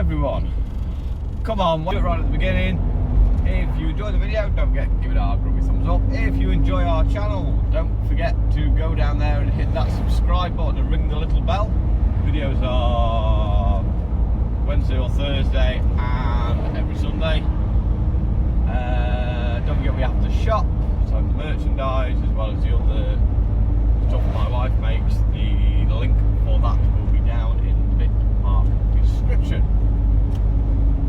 everyone. Come on, do it right at the beginning. If you enjoy the video, don't forget to give it a grubby thumbs up. If you enjoy our channel, don't forget to go down there and hit that subscribe button and ring the little bell. Videos are Wednesday or Thursday and every Sunday. Don't forget we have to shop, so the merchandise as well as the other stuff my wife makes. The link for that will be down in the bitmark description.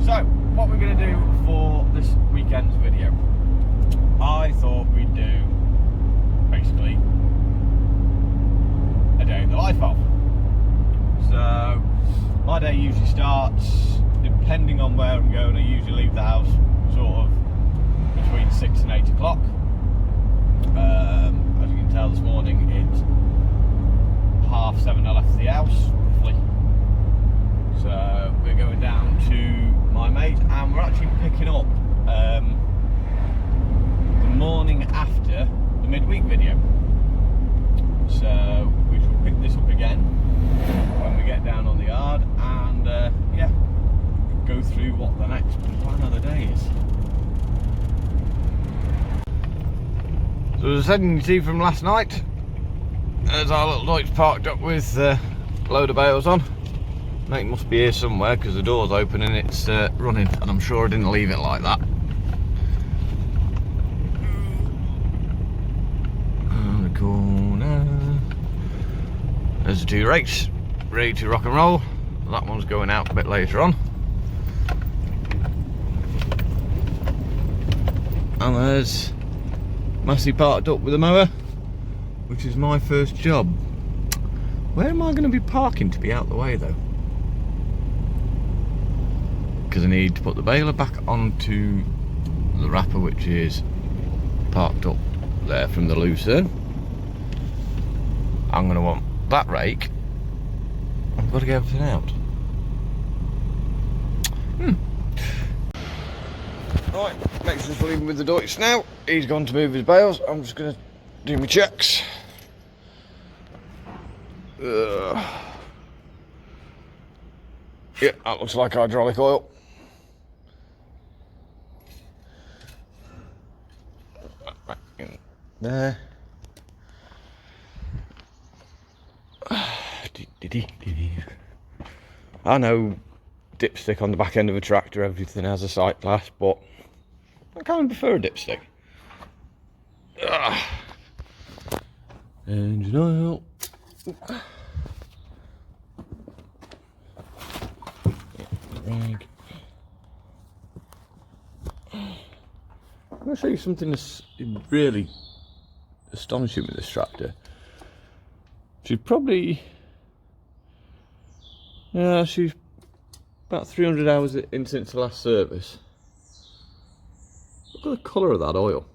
So, what we're going to do for this weekend's video, I thought we'd do basically a day in the life of. So, my day usually starts, depending on where I'm going, I usually leave the house sort of between 6 and 8 o'clock. As you can tell this morning, it's 7:30 I left the house, roughly. So we're going down to my mate and we're actually picking up the morning after the midweek video. So we shall pick this up again when we get down on the yard and yeah, go through what the next plan of the day is. So as you can see from last night, there's our little Deutsch parked up with a load of bales on. Mate must be here somewhere because the door's open and it's running, and I'm sure I didn't leave it like that. On the corner, there's the two rakes ready to rock and roll. That one's going out a bit later on. And there's Massey parked up with a mower, which is my first job. Where am I going to be parking to be out the way though? Because I need to put the baler back onto the wrapper, which is parked up there from the Lucerne. I'm going to want that rake. I've got to get everything out. Right, next is leaving with the Deutsch now. He's gone to move his bales. I'm just going to do my checks. Yeah, that looks like hydraulic oil. Right in there. I know dipstick on the back end of a tractor, everything has a sight glass, but I kind of prefer a dipstick. Engine oil. Rag. I'm going to show you something that's really astonishing with this tractor. She's probably, yeah, she's about 300 hours in since the last service. Look at the colour of that oil.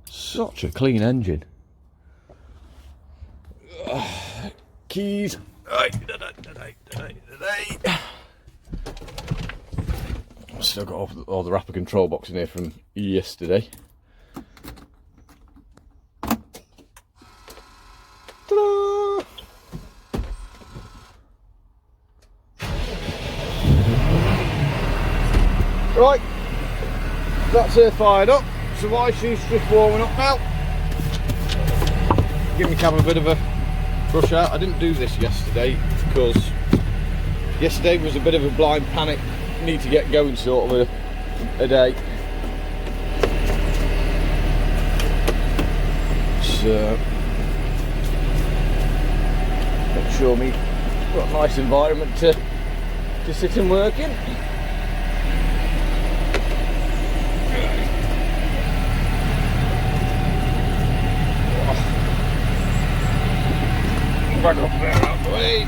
Such a clean engine. Keys. I've still got all the wrapper control box in here from yesterday. Ta-da! Right, that's her fired up. So why she's just warming up now. Give my cab a bit of a brush out. I didn't do this yesterday because yesterday was a bit of a blind panic, need to get going sort of a day. So make sure we've got a nice environment to sit and work in. Back up there out the way.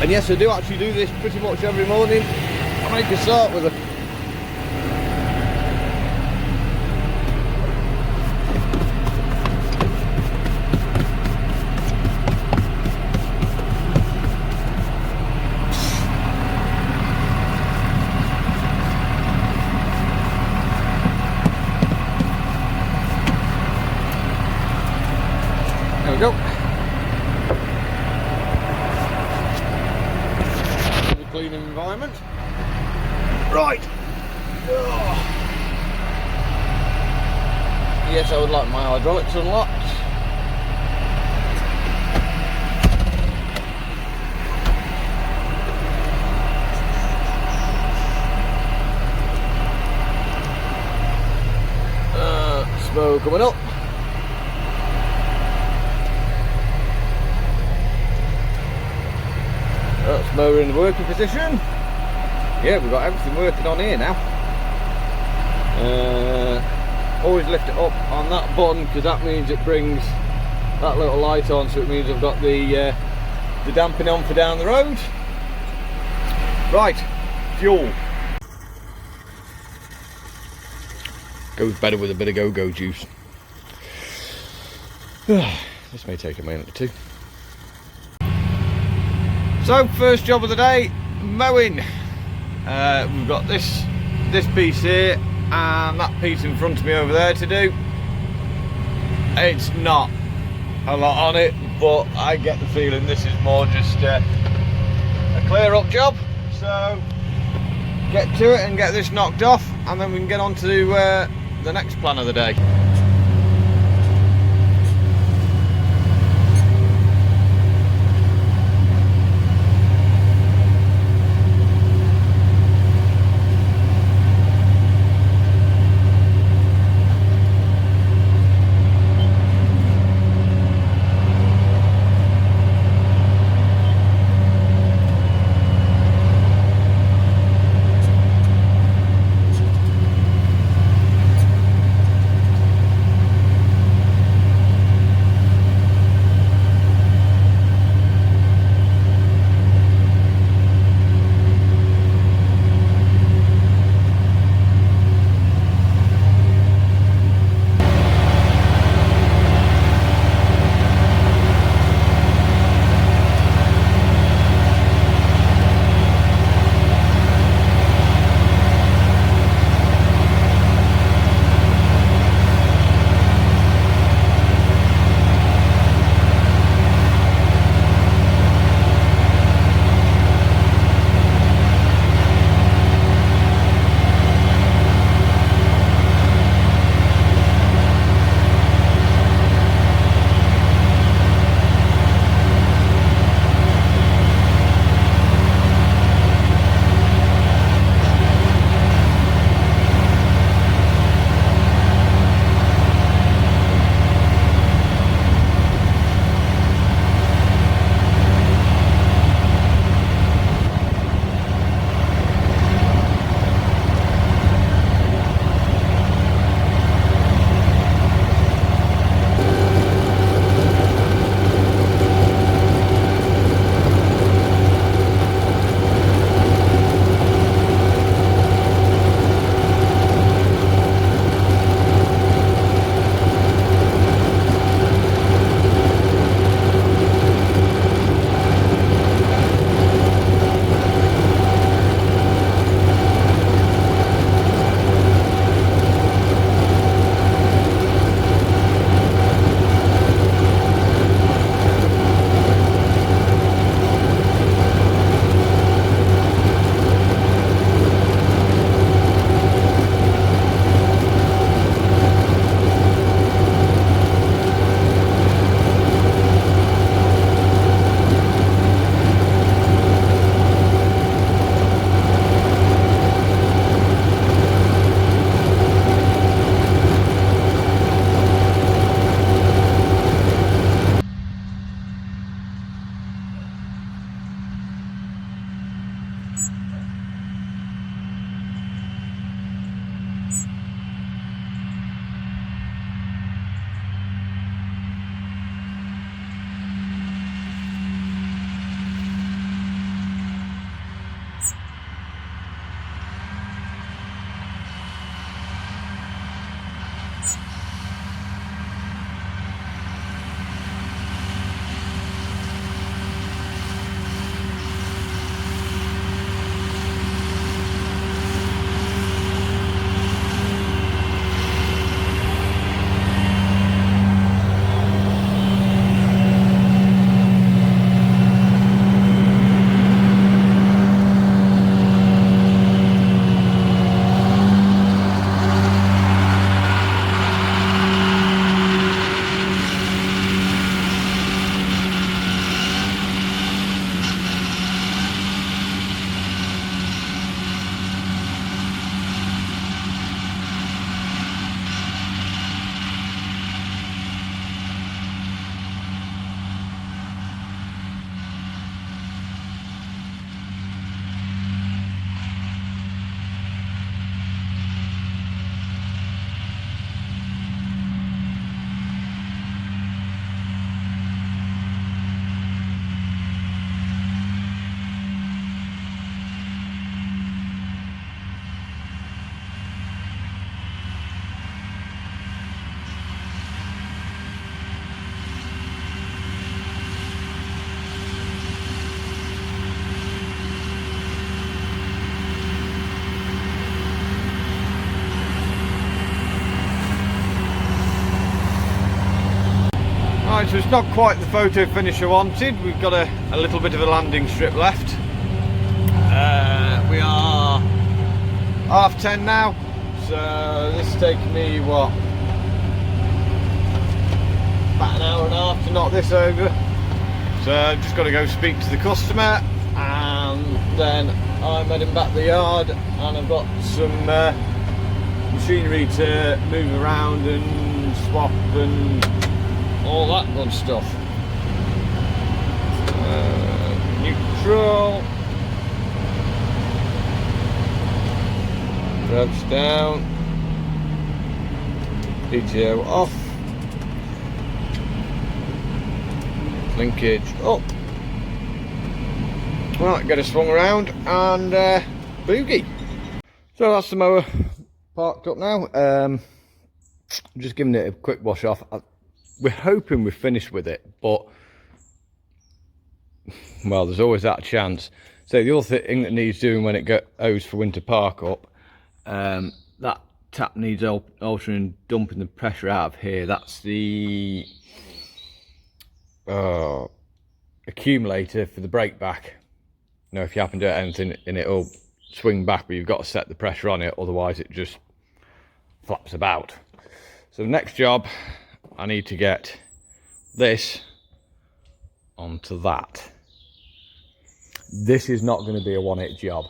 And yes, I do actually do this pretty much every morning. I make a start with a cleaning environment. Right. Oh. Yes, I would like my hydraulics unlocked. Smoke coming up. That's mower in the working position. Yeah, we've got everything working on here now. Always lift it up on that button because that means it brings that little light on, so it means I've got the damping on for down the road. Right, fuel. Goes better with a bit of go-go juice. This may take a minute or two. So, first job of the day, mowing. We've got this piece here and that piece in front of me over there to do. It's not a lot on it, but I get the feeling this is more just a clear up job. So get to it and get this knocked off, and then we can get on to the next plan of the day. Right, so it's not quite the photo finish I wanted. We've got a little bit of a landing strip left. We are 10:30 now, so this is taking me, what, about an hour and a half to knock this over. So I've just got to go speak to the customer, and then I'm heading back to the yard, and I've got some machinery to move around and swap and all that good stuff. Neutral. Revs down. PTO off. Linkage up. Right, get it swung around and boogie. So that's the mower parked up now. I'm just giving it a quick wash off. We're hoping we're finished with it, but well, there's always that chance. So the other thing that needs doing when it goes for winter park up, that tap needs altering, dumping the pressure out of here. That's the accumulator for the brake back. You know, if you happen to do anything and it'll swing back, but you've got to set the pressure on it, otherwise it just flaps about. So next job, I need to get this onto that. This is not going to be a one-hit job.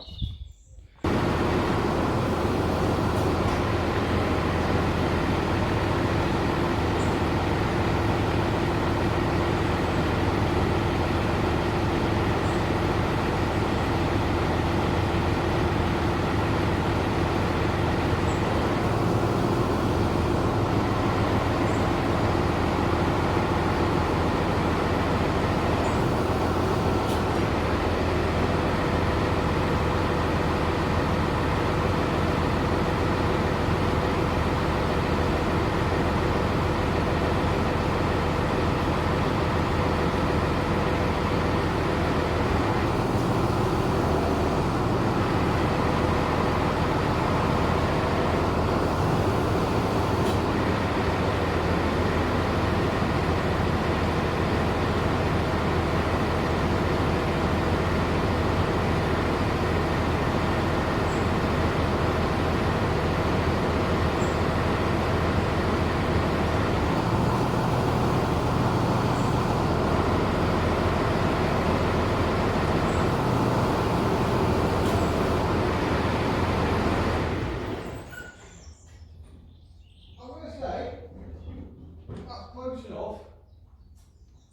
Close enough,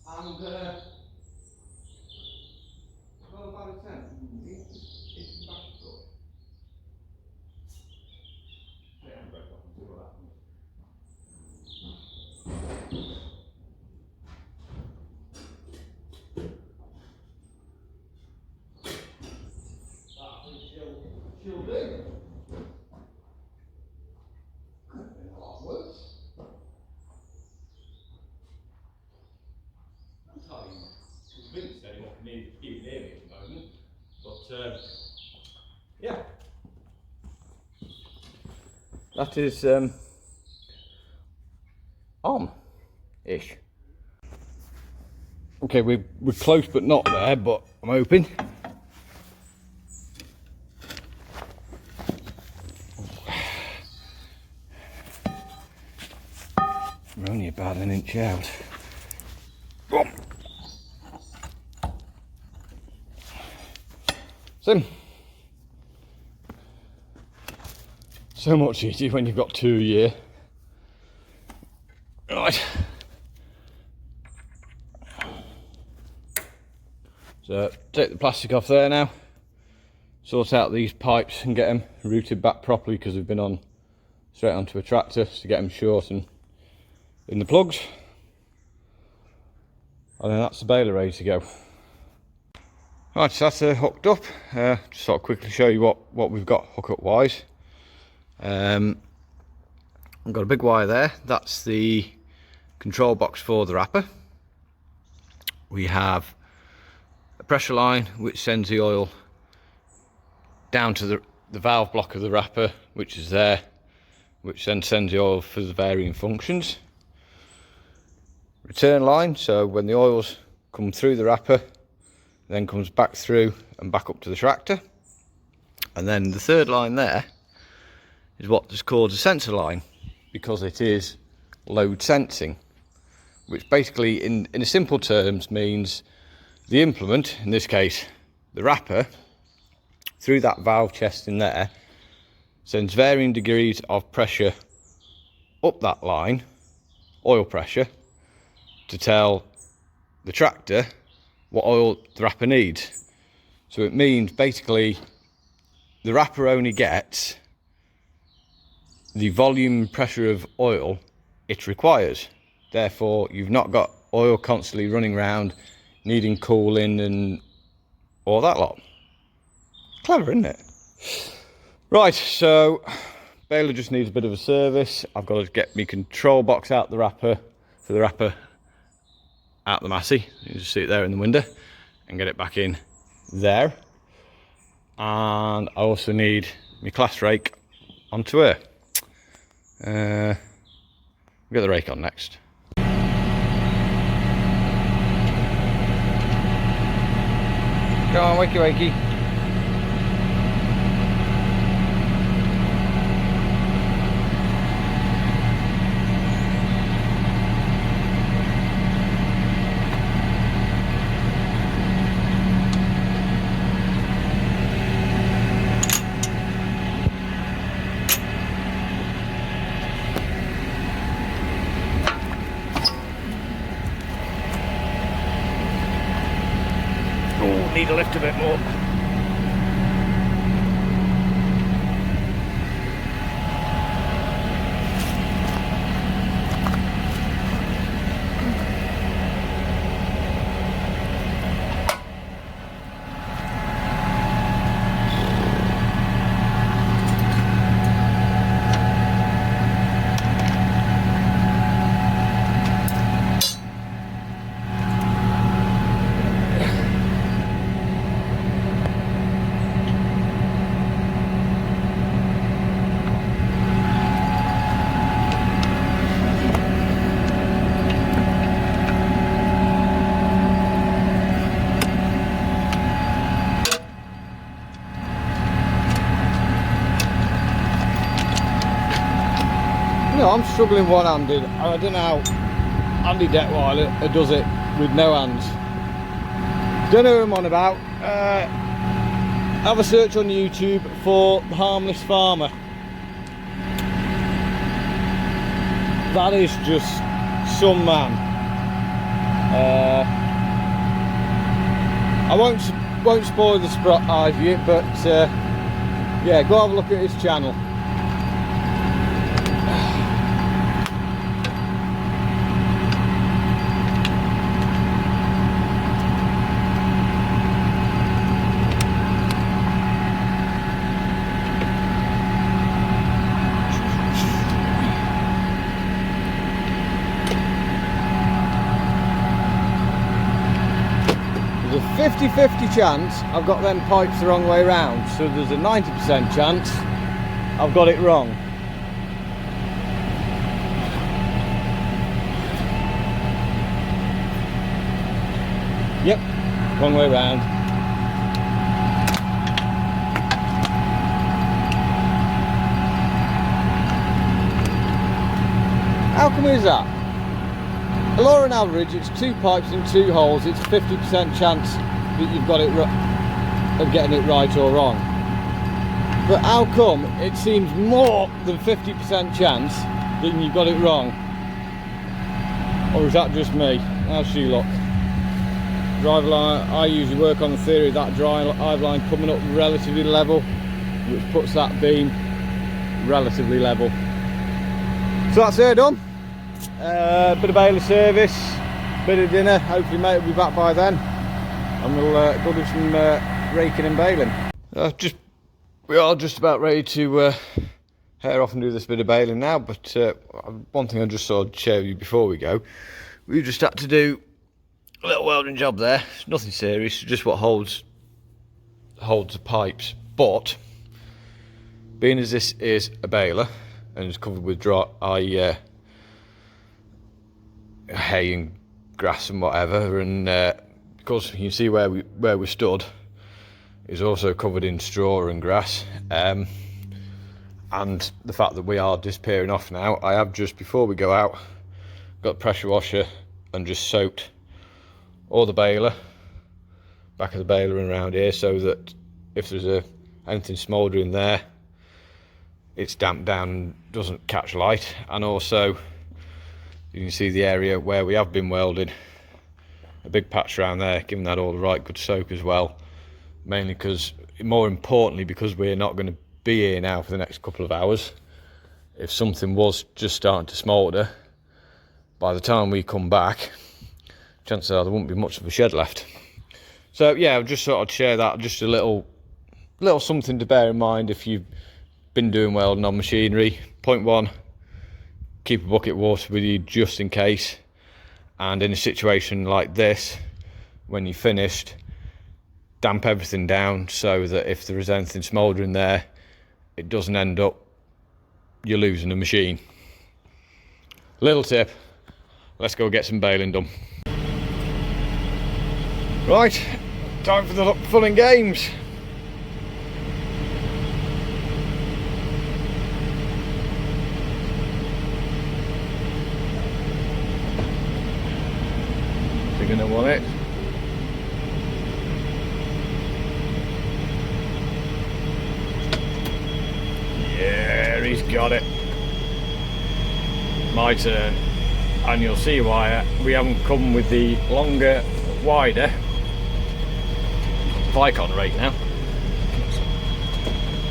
and well, about a 10. It's back up. Yeah, I'm back up and see what happens. She'll do. Could have been a lot worse. Convinced anyone can even hear me at the moment, but yeah, that is on-ish. Okay, we're close but not there, but I'm hoping. We're only about an inch out. Oh. So much easier when you've got 2 a year. Right. So take the plastic off there now. Sort out these pipes and get them routed back properly, because they've been on straight onto a tractor, to get them short and in the plugs. And then that's the baler ready to go. Right, so that's hooked up. Just sort of quickly show you what we've got hookup wise. I've got a big wire there. That's the control box for the wrapper. We have a pressure line which sends the oil down to the valve block of the wrapper, which is there, which then sends the oil for the varying functions. return line, so when the oils come through the wrapper, then comes back through and back up to the tractor. And then the third line there is what is called a sensor line, because it is load sensing, which basically in simple terms means the implement, in this case the wrapper, through that valve chest in there, sends varying degrees of pressure up that line, oil pressure, to tell the tractor what oil the wrapper needs. So it means basically the wrapper only gets the volume pressure of oil it requires. Therefore, you've not got oil constantly running around needing cooling and all that lot. Clever, isn't it? Right, so baler just needs a bit of a service. I've got to get my control box out the wrapper, for the wrapper out the massey. You just see it there in the window, and get it back in there. And I also need my class rake onto her. We'll get the rake on next. Go on, wakey wakey. Need to lift a bit more. I'm struggling one-handed. I don't know how Andy Detweiler does it with no hands. Don't know who I'm on about. Have a search on YouTube for the Harmless Farmer. That is just some man. I won't spoil the surprise for you, but yeah, go have a look at his channel. There's a 50-50 chance I've got them pipes the wrong way round, so there's a 90% chance I've got it wrong. Yep, wrong way round. How come is that? Below an average, it's 2 pipes in 2 holes. It's a 50% chance that you've got it of getting it right or wrong. But how come it seems more than 50% chance that you've got it wrong? Or is that just me? How's she look? Drive line, I usually work on the theory of that drive line coming up relatively level, which puts that beam relatively level. So that's her done. Bit of baler service, bit of dinner. Hopefully mate will be back by then, and we'll go do some raking and baling. We are just about ready to head off and do this bit of baling now, but one thing I just thought I'd share with you before we go. We just had to do a little welding job there. It's nothing serious, just what holds the pipes. But being as this is a baler and it's covered with dry hay and grass and whatever, and because you can see where we stood is also covered in straw and grass, and the fact that we are disappearing off now, I have just before we go out got the pressure washer and just soaked all the baler, back of the baler and around here, so that if there's anything smouldering there, it's damped down and doesn't catch light. And also you can see the area where we have been welding, a big patch around there, giving that all the right good soak as well, mainly because, more importantly, because we're not going to be here now for the next couple of hours. If something was just starting to smoulder, by the time we come back, chances are there won't be much of a shed left. So yeah, I just thought I'd share that, just a little something to bear in mind if you've been doing welding on machinery. Point one, keep a bucket of water with you just in case, and in a situation like this, when you're finished, damp everything down so that if there is anything smouldering there, it doesn't end up you're losing the machine. Little tip, let's go get some baling done. Right, time for the fun and games. You're gonna want it. Yeah, he's got it. My turn. And you'll see why we haven't come with the longer, wider Vicon rake now.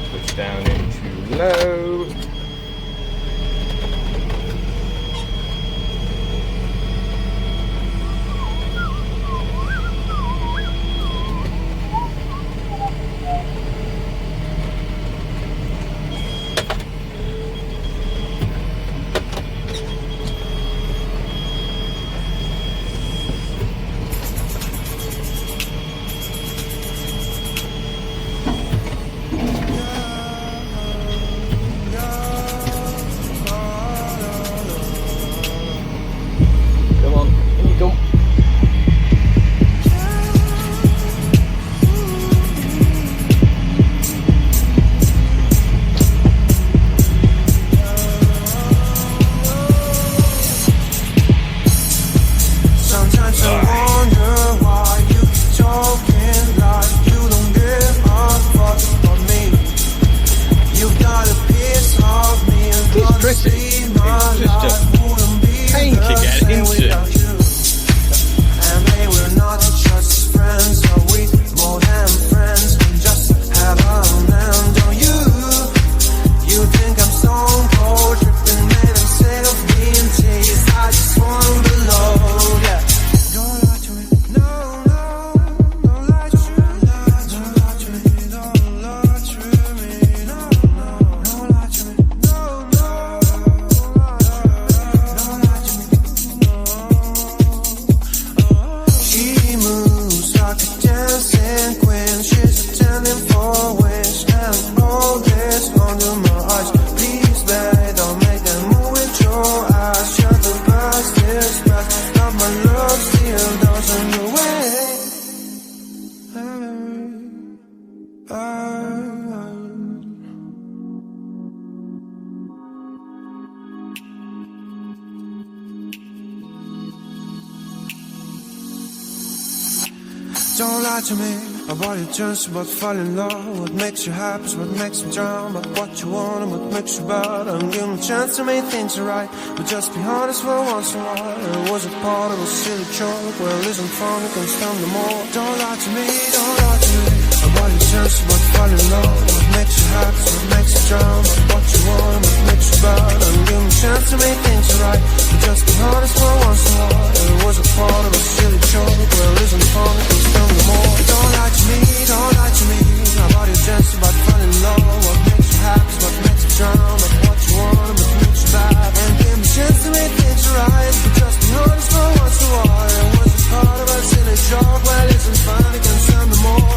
Switch down into low. Don't lie to me about your dreams, about falling in love. What makes you happy is what makes me drown. About what you want and what makes you bad. I'm giving a chance to make things right, but just be honest for once in a while. It was a part of a silly joke. Well, isn't fun, it can stand no more. Don't lie to me, don't lie to me about your dreams, about falling in love. What makes you happy is what makes you drown. About what you want and what makes you bad. I'm giving a chance to make things right, but just be honest for once in a while. It was a part of a silly joke. Well, isn't fun, it can stand no more. Don't lie to me, don't lie to me about your dreams, about falling in love. What makes you happy, what makes you drown. About what you want and what makes you bad. And give me a chance to make things right, but just be honest for once in a while. It was a part of a silly joke. Well, isn't fun, it can stand no more.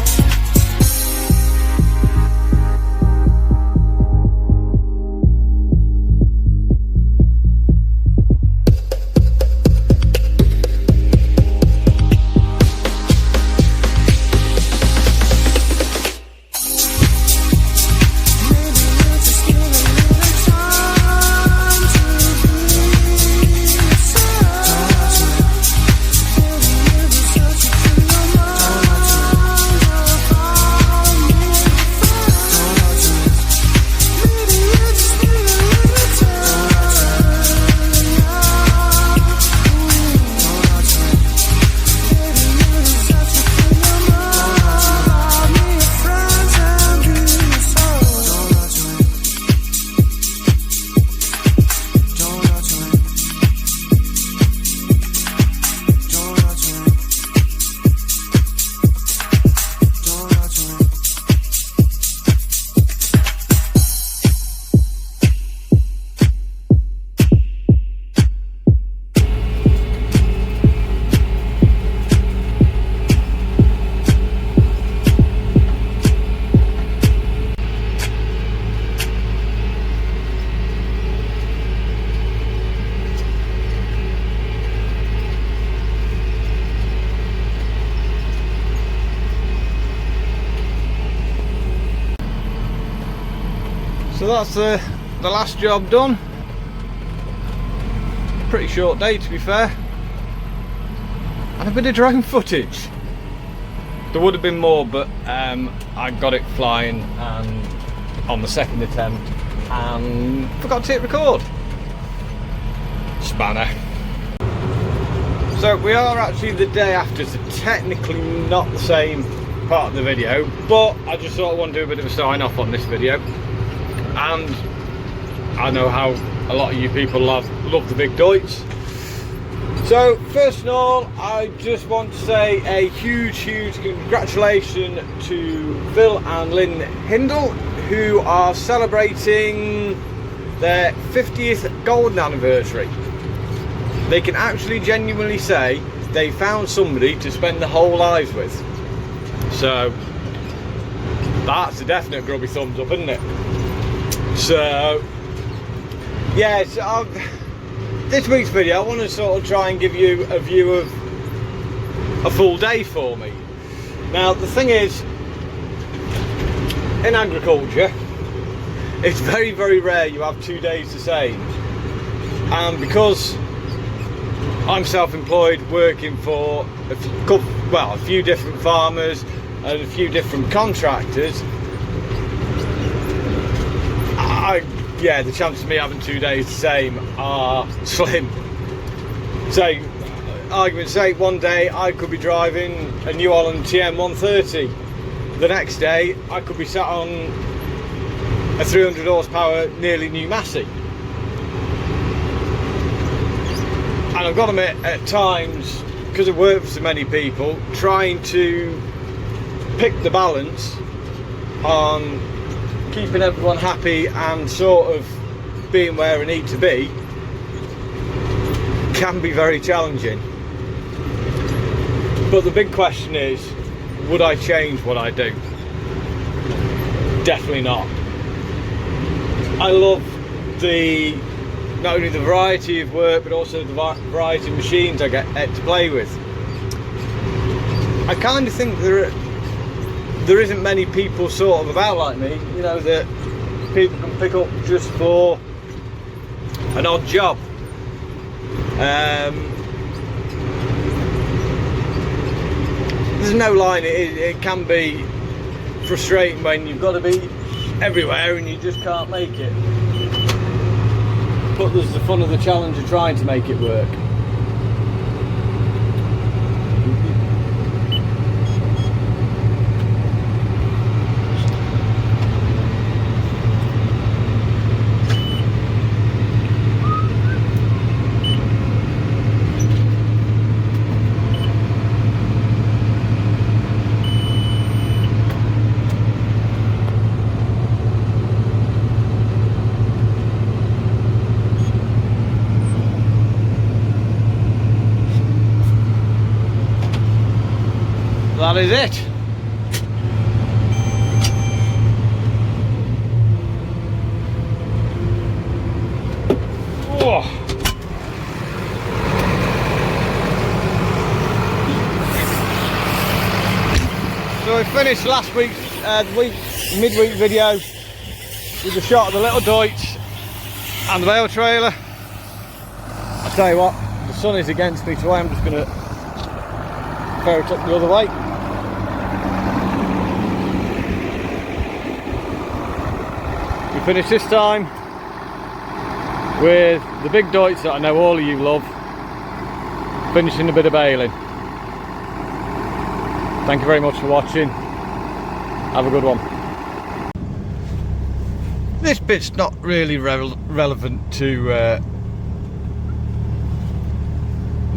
So that's the last job done. Pretty short day, to be fair. And a bit of drone footage. There would have been more, but I got it flying and on the second attempt and forgot to hit record. Spanner. So we are actually the day after, so technically not the same part of the video, but I just thought I want to do a bit of a sign off on this video. And I know how a lot of you people love the big Deutz. So first of all, I just want to say a huge congratulations to Phil and Lynn Hindle, who are celebrating their 50th golden anniversary. They can actually genuinely say they found somebody to spend their whole lives with. So that's a definite grubby thumbs up, isn't it? So yeah, this week's video I want to sort of try and give you a view of a full day for me. Now the thing is, in agriculture it's very rare you have 2 days the same, and because I'm self-employed working for a few different farmers and a few different contractors, the chances of me having 2 days the same are slim. So, argument's sake, one day I could be driving a New Holland TM 130. The next day I could be sat on a 300 horsepower nearly new Massey. And I've got to admit, at times, because I've worked for so many people, trying to pick the balance on keeping everyone happy and sort of being where I need to be can be very challenging. But the big question is, would I change what I do? Definitely not. I love not only the variety of work, but also the variety of machines I get to play with. I kind of think there isn't many people sort of about like me, you know, that people can pick up just for an odd job. There's no line. It can be frustrating when you've got to be everywhere and you just can't make it. But there's the fun of the challenge of trying to make it work. That is it. Oh. So we finished last week's midweek video with a shot of the little Deutz and the bale trailer. I'll tell you what, the sun is against me, so I'm just going to ferret up the other way. We finished this time with the big Deutz that I know all of you love, finishing a bit of baling. Thank you very much for watching. Have a good one. This bit's not really relevant to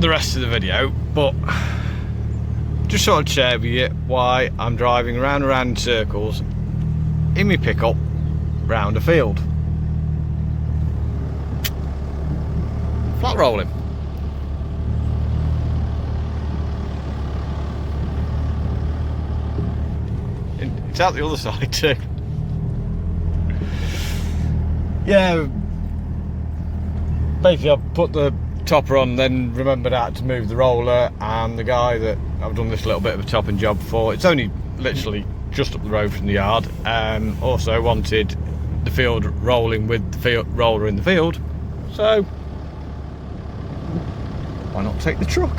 the rest of the video, but just sort of share with you why I'm driving round and round in circles in my pickup round a field. Flat rolling. It's out the other side too. Yeah, basically I've put the topper on, then remembered how to move the roller, and the guy that I've done this little bit of a topping job for, it's only literally just up the road from the yard, also wanted the field rolling with the field roller in the field. So why not take the truck?